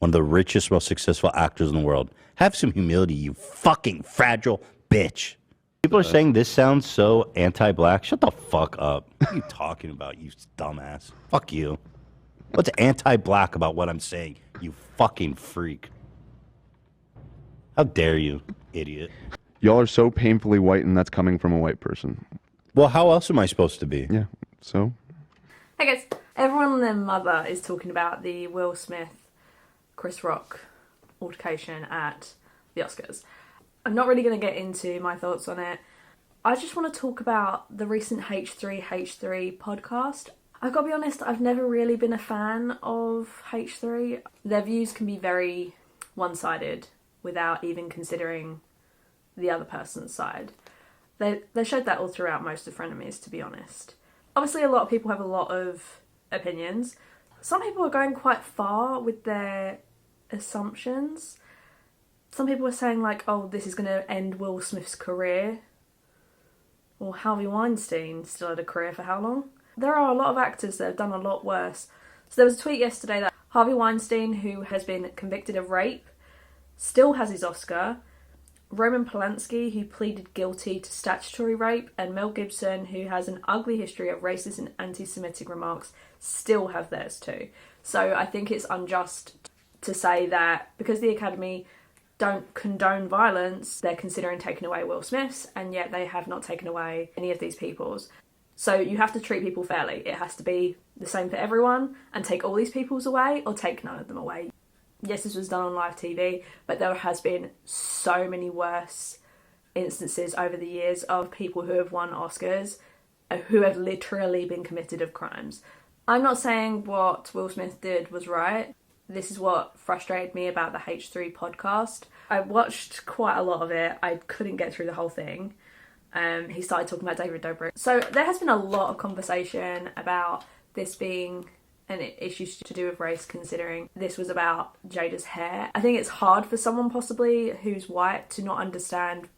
one of the richest, most successful actors in the world. Have some humility, you fucking fragile bitch. People are saying this sounds so anti-black. Shut the fuck up. What are you talking about, you dumbass? Fuck you. What's anti-black about what I'm saying, you fucking freak? How dare you, idiot? Y'all are so painfully white, and that's coming from a white person. Well, how else am I supposed to be? Yeah, so? Hey guys, everyone and their mother is talking about the Will Smith, Chris Rock altercation at the Oscars. I'm not really going to get into my thoughts on it. I just want to talk about the recent H3H3 podcast. I've got to be honest, I've never really been a fan of H3. Their views can be very one-sided without even considering the other person's side. They showed that all throughout most of Frenemies, to be honest. Obviously, a lot of people have a lot of opinions. Some people are going quite far with their assumptions. Some people are saying like, oh, this is going to end Will Smith's career. Or Harvey Weinstein still had a career for how long? There are a lot of actors that have done a lot worse. So there was a tweet yesterday that Harvey Weinstein, who has been convicted of rape, still has his Oscar. Roman Polanski, who pleaded guilty to statutory rape, and Mel Gibson, who has an ugly history of racist and anti-Semitic remarks, still have theirs too. So I think it's unjust to say that because the Academy don't condone violence, they're considering taking away Will Smith's, and yet they have not taken away any of these people's. So you have to treat people fairly. It has to be the same for everyone, and take all these people's away, or take none of them away. Yes, this was done on live TV, but there has been so many worse instances over the years of people who have won Oscars who have literally been convicted of crimes. I'm not saying what Will Smith did was right. This is what frustrated me about the H3 podcast. I watched quite a lot of it. I couldn't get through the whole thing. He started talking about David Dobrik. So there has been a lot of conversation about this being an issue to do with race, considering this was about Jada's hair. I think it's hard for someone possibly who's white to not understand,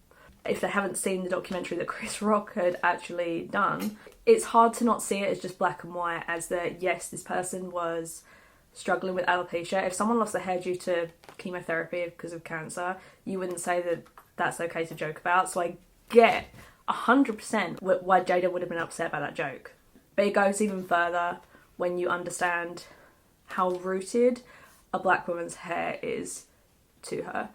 if they haven't seen the documentary that Chris Rock had actually done, it's hard to not see it as just black and white, as that yes, this person was struggling with alopecia. If someone lost their hair due to chemotherapy because of cancer, you wouldn't say that that's okay to joke about. So I get 100% why Jada would have been upset by that joke. But it goes even further when you understand how rooted a black woman's hair is to her.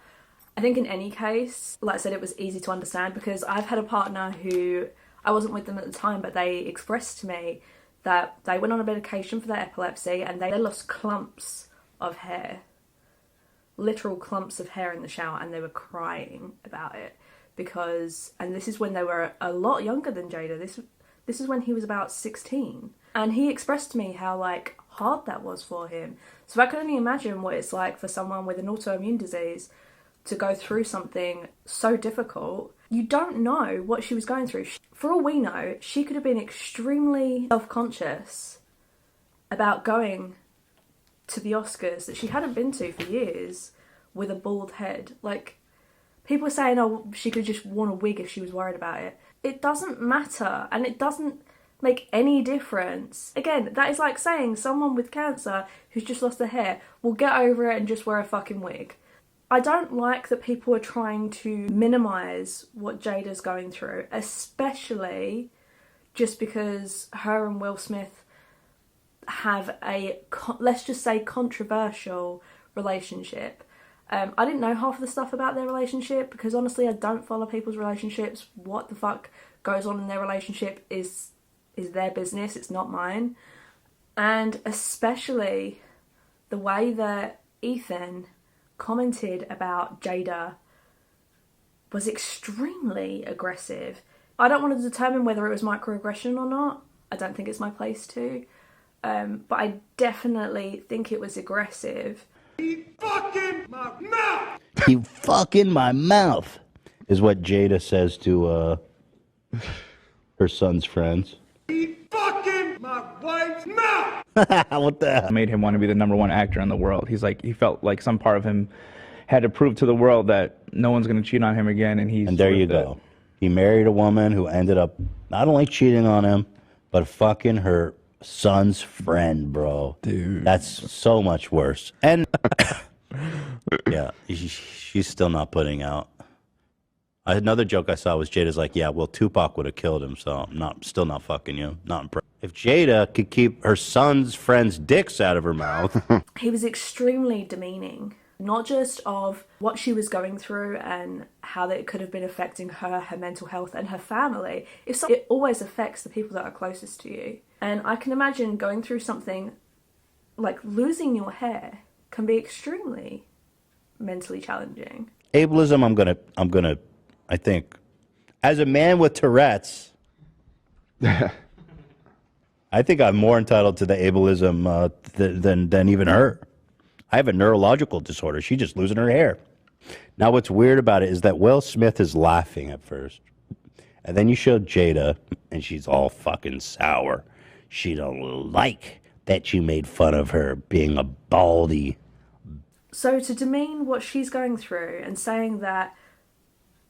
I think in any case, like I said, it was easy to understand because I've had a partner who, I wasn't with them at the time, but they expressed to me that they went on a medication for their epilepsy and they lost clumps of hair, literal clumps of hair in the shower, and they were crying about it because, and this is when they were a lot younger than Jada, this is when he was about 16. And he expressed to me how like hard that was for him. So I can only imagine what it's like for someone with an autoimmune disease to go through something so difficult. You don't know what she was going through. For all we know, she could have been extremely self-conscious about going to the Oscars that she hadn't been to for years with a bald head. Like, people are saying, oh, she could have just worn a wig if she was worried about it. It doesn't matter, and it doesn't make any difference. Again, that is like saying someone with cancer who's just lost their hair will get over it and just wear a fucking wig. I don't like that people are trying to minimise what Jada's going through, especially just because her and Will Smith have a, let's just say, controversial relationship. I didn't know half of the stuff about their relationship because honestly I don't follow people's relationships. What the fuck goes on in their relationship is their business, it's not mine. And especially the way that Ethan commented about Jada was extremely aggressive. I don't want to determine whether it was microaggression or not. I don't think it's my place to. But I definitely think it was aggressive. He fucking my mouth! You fucking my mouth, is what Jada says to her son's friends. He fucking my wife's mouth! What the hell? Made him want to be the #1 actor in the world. He felt like some part of him had to prove to the world that no one's going to cheat on him again, and there you go. He married a woman who ended up not only cheating on him, but fucking her son's friend, bro. Dude. That's so much worse. And Yeah, she's still not putting out. Another joke I saw was Jada's like, yeah, well, Tupac would have killed him, so I'm still not fucking you. Not impressed. If Jada could keep her son's friends' dicks out of her mouth. He was extremely demeaning, not just of what she was going through and how that it could have been affecting her mental health and her family. It always affects the people that are closest to you. And I can imagine going through something like losing your hair can be extremely mentally challenging. Ableism, I think, as a man with Tourette's, I think I'm more entitled to the ableism than even her. I have a neurological disorder. She's just losing her hair. Now, what's weird about it is that Will Smith is laughing at first. And then you show Jada, and she's all fucking sour. She don't like that you made fun of her being a baldy. So to demean what she's going through and saying that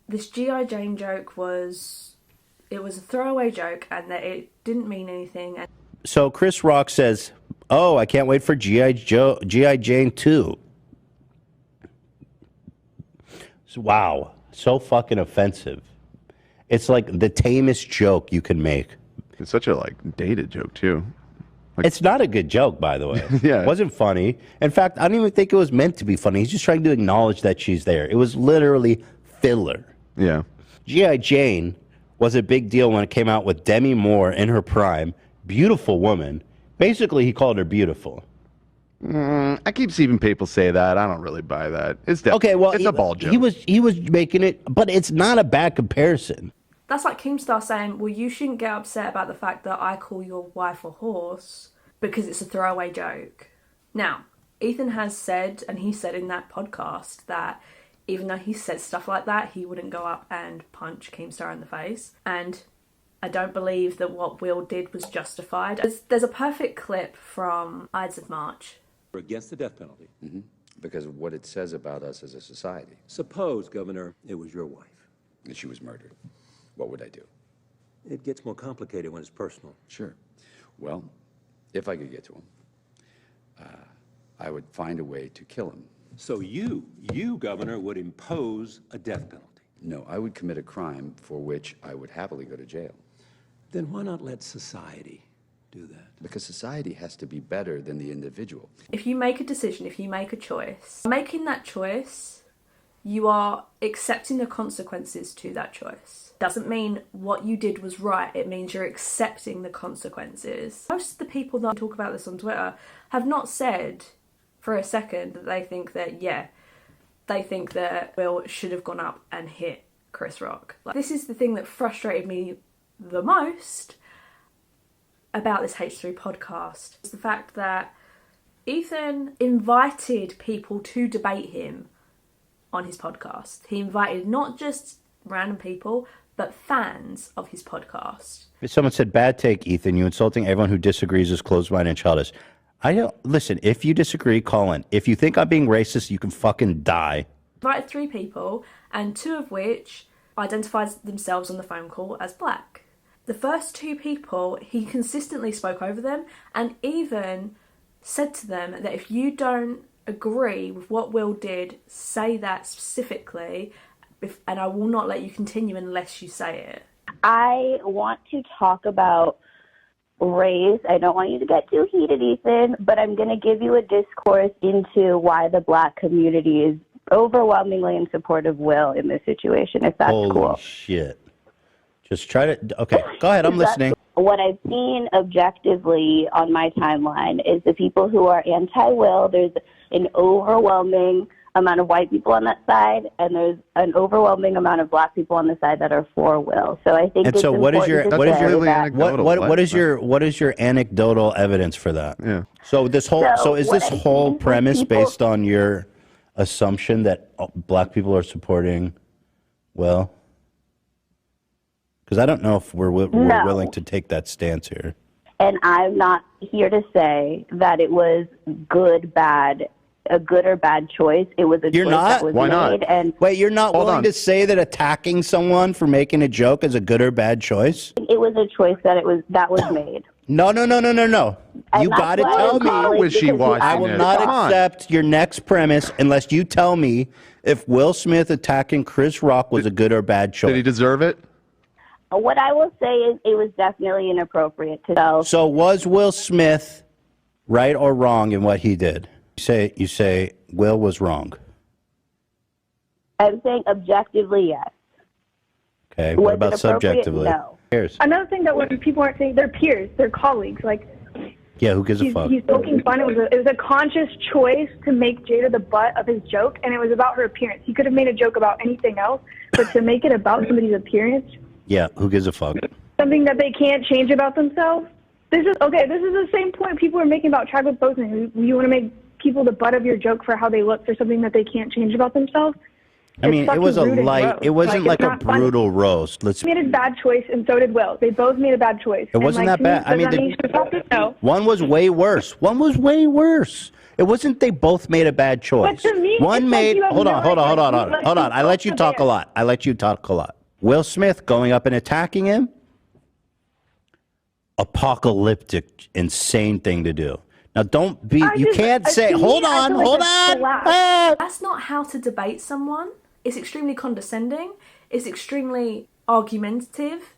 this G.I. Jane joke was a throwaway joke and that it didn't mean anything. So Chris Rock says, oh, I can't wait for G.I. Jane 2. Wow, so fucking offensive. It's like the tamest joke you can make. It's such a dated joke too. It's not a good joke, by the way. Yeah. It wasn't funny. In fact, I don't even think it was meant to be funny. He's just trying to acknowledge that she's there. It was literally filler. Yeah. G.I. Jane was a big deal when it came out with Demi Moore in her prime. Beautiful woman. Basically, he called her beautiful. I keep seeing people say that. I don't really buy that. It's Okay, well, it's a ball joke. He was making it, but it's not a bad comparison. That's like Keemstar saying, well, you shouldn't get upset about the fact that I call your wife a horse because it's a throwaway joke. Now, Ethan has said, and he said in that podcast, that even though he said stuff like that, he wouldn't go up and punch Keemstar in the face. And I don't believe that what Will did was justified. There's a perfect clip from Ides of March. We're against the death penalty. Mm-hmm. Because of what it says about us as a society. Suppose, Governor, it was your wife. And she was murdered. What would I do? It gets more complicated when it's personal. Sure. Well, if I could get to him, I would find a way to kill him. So you, Governor, would impose a death penalty. No, I would commit a crime for which I would happily go to jail. Then why not let society do that? Because society has to be better than the individual. If you make a decision, if you make a choice, making that choice, you are accepting the consequences to that choice. Doesn't mean what you did was right, it means you're accepting the consequences. Most of the people that talk about this on Twitter have not said for a second that they think that Will should have gone up and hit Chris Rock. This is the thing that frustrated me the most about this H3 podcast. It's the fact that Ethan invited people to debate him on his podcast. He invited not just random people, but fans of his podcast. Someone said, bad take, Ethan. You insulting everyone who disagrees is closed-minded and childish. I don't... Listen, if you disagree, call in. If you think I'm being racist, you can fucking die. Invited 3 people, and 2 of which identified themselves on the phone call as black. The first 2 people, he consistently spoke over them and even said to them that if you don't agree with what Will did, say that specifically, and I will not let you continue unless you say it. I want to talk about race. I don't want you to get too heated, Ethan, but I'm going to give you a discourse into why the black community is overwhelmingly in support of Will in this situation, if that's Holy cool. Holy shit. Just try to... Okay, go ahead. I'm listening. What I've seen objectively on my timeline is the people who are anti-Will, there's an overwhelming amount of white people on that side, and there's an overwhelming amount of black people on the side that are for Will. So I think And it's so what is your what is your anecdotal evidence for that? Yeah. So this whole is this whole premise based on your assumption that black people are supporting Will? Because I don't know if we're willing to take that stance here. And I'm not here to say that it was a good or bad choice. It was a choice that was made. And wait, you're not willing to say that attacking someone for making a joke is a good or bad choice? It was a choice that was made. No. And You that's got to why tell I'm calling me. Wishy-washy. because I will Come not on. accept your next premise unless you tell me if Will Smith attacking Chris Rock was a good or bad choice. Did he deserve it? What I will say is it was definitely inappropriate to tell. So was Will Smith right or wrong in what he did? You say Will was wrong. I'm saying objectively, yes. Okay. Was What it about appropriate? subjectively? No. Cares? Another thing that when people aren't saying, they're peers, they're colleagues. Like, Yeah, who gives a fuck? he's poking fun. It was a conscious choice to make Jada the butt of his joke, and it was about her appearance. He could have made a joke about anything else, but to make it about somebody's appearance, Yeah, who gives a fuck? something that they can't change about themselves. This is the same point people are making about Chadwick Boseman. You want to make people the butt of your joke for how they look for something that they can't change about themselves? I mean, it was a fucking rude and light. gross. It wasn't like it's a not funny. brutal roast. He made a bad choice, and so did Will. They both made a bad choice. It wasn't that bad. I mean, no. One was way worse. It wasn't they both made a bad choice. to me, One it's like made. you have Hold on. no idea. Hold on. I let you talk a lot. Will Smith going up and attacking him. Apocalyptic, insane thing to do. Now, don't be. You can't say. Hold on. That's not how to debate someone. It's extremely condescending. It's extremely argumentative.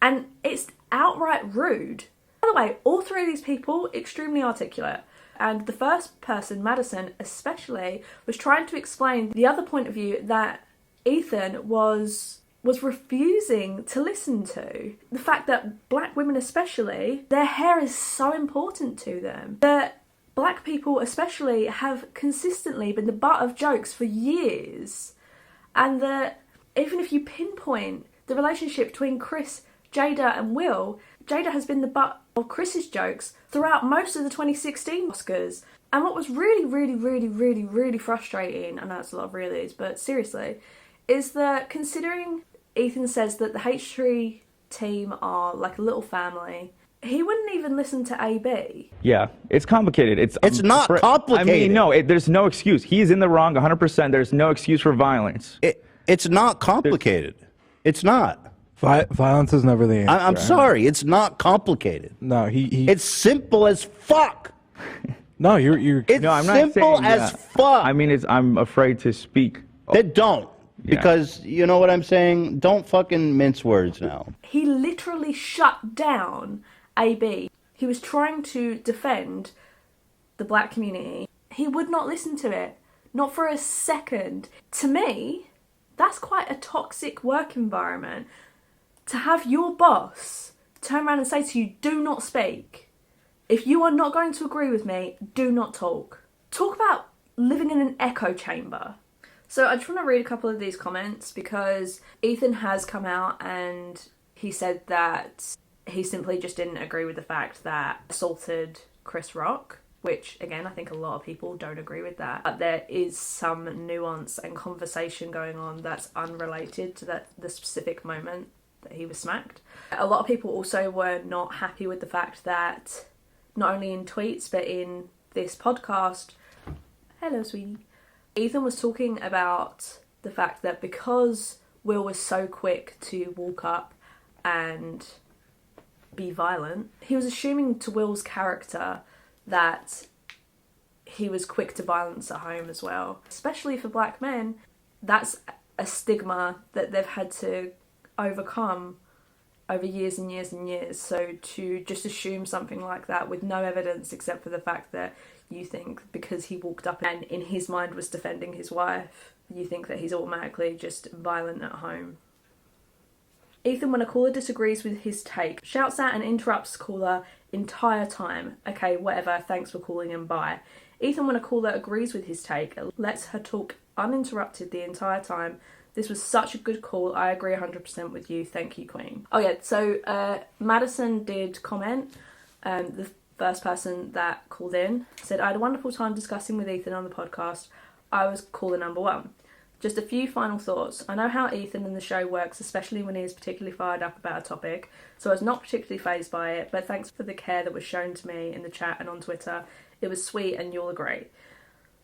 And it's outright rude. By the way, all three of these people, extremely articulate. And the first person, Madison especially, was trying to explain the other point of view that Ethan was refusing to listen to. The fact that black women especially, their hair is so important to them. That black people especially have consistently been the butt of jokes for years. And that even if you pinpoint the relationship between Chris, Jada and Will, Jada has been the butt of Chris's jokes throughout most of the 2016 Oscars. And what was really frustrating, I know it's a lot of reallys, but seriously, is that considering Ethan says that the H3 team are like a little family, he wouldn't even listen to AB. Yeah, it's complicated. It's not complicated. I mean, no, there's no excuse. He's in the wrong 100%. There's no excuse for violence. It's not complicated. It's not. Violence is never the answer. I'm sorry. It's not complicated. No, It's simple as fuck. No, you're. It's no, I'm not simple saying as that. fuck. I mean, I'm afraid to speak. Then don't. Yeah. Because you know what I'm saying? Don't fucking mince words now. He literally shut down AB. He was trying to defend the black community. He would not listen to it. Not for a second. To me, that's quite a toxic work environment. To have your boss turn around and say to you, do not speak. If you are not going to agree with me, do not talk. Talk about living in an echo chamber. So I just want to read a couple of these comments because Ethan has come out and he said that he simply just didn't agree with the fact that assaulted Chris Rock, which again, I think a lot of people don't agree with that. But there is some nuance and conversation going on that's unrelated to the specific moment that he was smacked. A lot of people also were not happy with the fact that not only in tweets but in this podcast, hello sweetie, Ethan was talking about the fact that because Will was so quick to walk up and be violent, he was assuming to Will's character that he was quick to violence at home as well. Especially for black men, that's a stigma that they've had to overcome over years and years and years. So to just assume something like that with no evidence except for the fact that you think because he walked up and in his mind was defending his wife, you think that he's automatically just violent at home. Ethan, when a caller disagrees with his take, shouts at and interrupts caller entire time. Okay, whatever, thanks for calling and bye. Ethan, when a caller agrees with his take, lets her talk uninterrupted the entire time. This was such a good call. I agree 100% with you. Thank you, Queen. Oh yeah, so Madison did comment. The first person that called in said, I had a wonderful time discussing with Ethan on the podcast. I was caller number one. Just a few final thoughts. I know how Ethan in the show works, especially when he is particularly fired up about a topic, so I was not particularly fazed by it, but thanks for the care that was shown to me in the chat and on Twitter. It was sweet and you'll agree.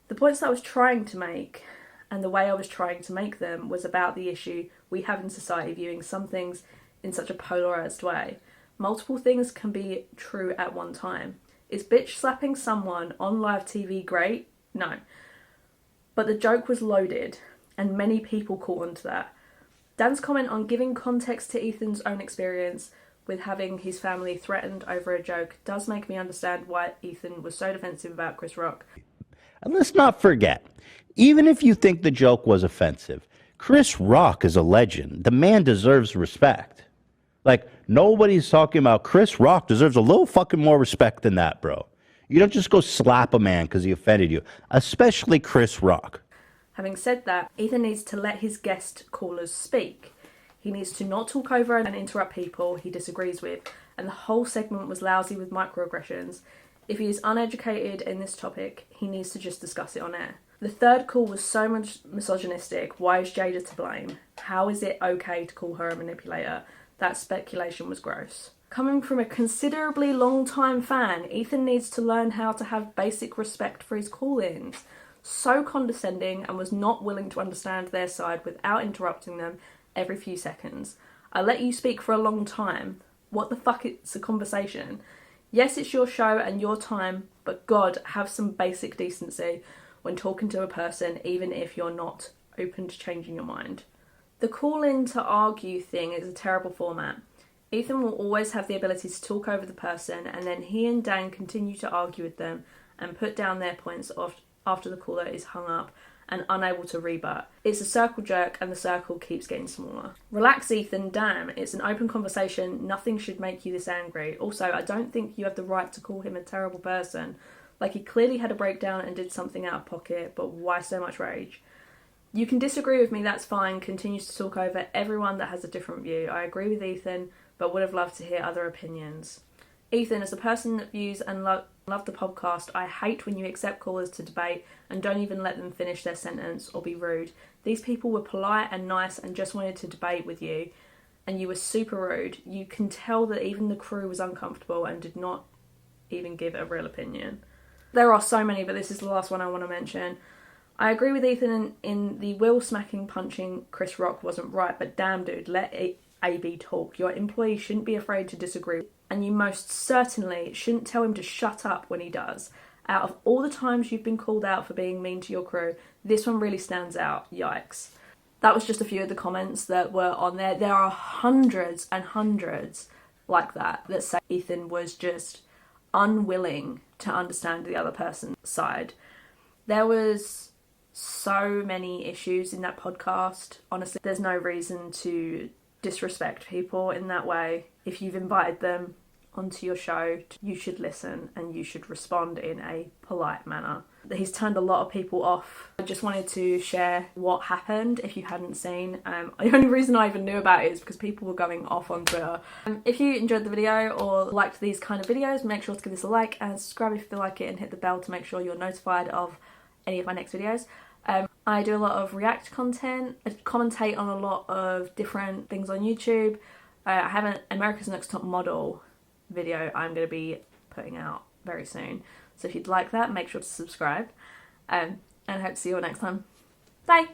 The points that I was trying to make, and the way I was trying to make them, was about the issue we have in society viewing some things in such a polarised way. Multiple things can be true at one time. Is bitch slapping someone on live TV great? No. But the joke was loaded, and many people caught onto that. Dan's comment on giving context to Ethan's own experience with having his family threatened over a joke does make me understand why Ethan was so defensive about Chris Rock. And let's not forget, even if you think the joke was offensive, Chris Rock is a legend. The man deserves respect. Like, nobody's talking about Chris Rock deserves a little fucking more respect than that, bro. You don't just go slap a man because he offended you, especially Chris Rock. Having said that, Ethan needs to let his guest callers speak. He needs to not talk over and interrupt people he disagrees with, and the whole segment was lousy with microaggressions. If he is uneducated in this topic, he needs to just discuss it on air. The third call was so much misogynistic. Why is Jada to blame? How is it okay to call her a manipulator? That speculation was gross. Coming from a considerably long-time fan, Ethan needs to learn how to have basic respect for his call-ins. So condescending, and was not willing to understand their side without interrupting them every few seconds. I let you speak for a long time. What the fuck is a conversation? Yes, it's your show and your time, but God, have some basic decency when talking to a person, even if you're not open to changing your mind. The call-in to argue thing is a terrible format. Ethan will always have the ability to talk over the person, and then he and Dan continue to argue with them and put down their points after the caller is hung up and unable to rebut. It's a circle jerk, and the circle keeps getting smaller. Relax, Ethan, damn. It's an open conversation. Nothing should make you this angry. Also, I don't think you have the right to call him a terrible person. Like, he clearly had a breakdown and did something out of pocket, but why so much rage? You can disagree with me, that's fine. Continues to talk over everyone that has a different view. I agree with Ethan, but would have loved to hear other opinions. Ethan, as a person that views and love the podcast, I hate when you accept callers to debate and don't even let them finish their sentence or be rude. These people were polite and nice and just wanted to debate with you, and you were super rude. You can tell that even the crew was uncomfortable and did not even give a real opinion. There are so many, but this is the last one I want to mention. I agree with Ethan in the Will smacking punching Chris Rock wasn't right, but damn dude, let AB talk. Your employee shouldn't be afraid to disagree, and you most certainly shouldn't tell him to shut up when he does. Out of all the times you've been called out for being mean to your crew, this one really stands out. Yikes. That was just a few of the comments that were on there. There are hundreds and hundreds like that say Ethan was just unwilling to understand the other person's side. There was so many issues in that podcast. Honestly, there's no reason to disrespect people in that way. If you've invited them onto your show, you should listen and you should respond in a polite manner. He's turned a lot of people off. I just wanted to share what happened if you hadn't seen. The only reason I even knew about it is because people were going off on Twitter. If you enjoyed the video or liked these kind of videos, make sure to give this a like and subscribe if you like it, and hit the bell to make sure you're notified of any of my next videos. I do a lot of react content. I commentate on a lot of different things on YouTube. I have an America's Next Top Model video I'm going to be putting out very soon. So if you'd like that, make sure to subscribe. And I hope to see you all next time. Bye!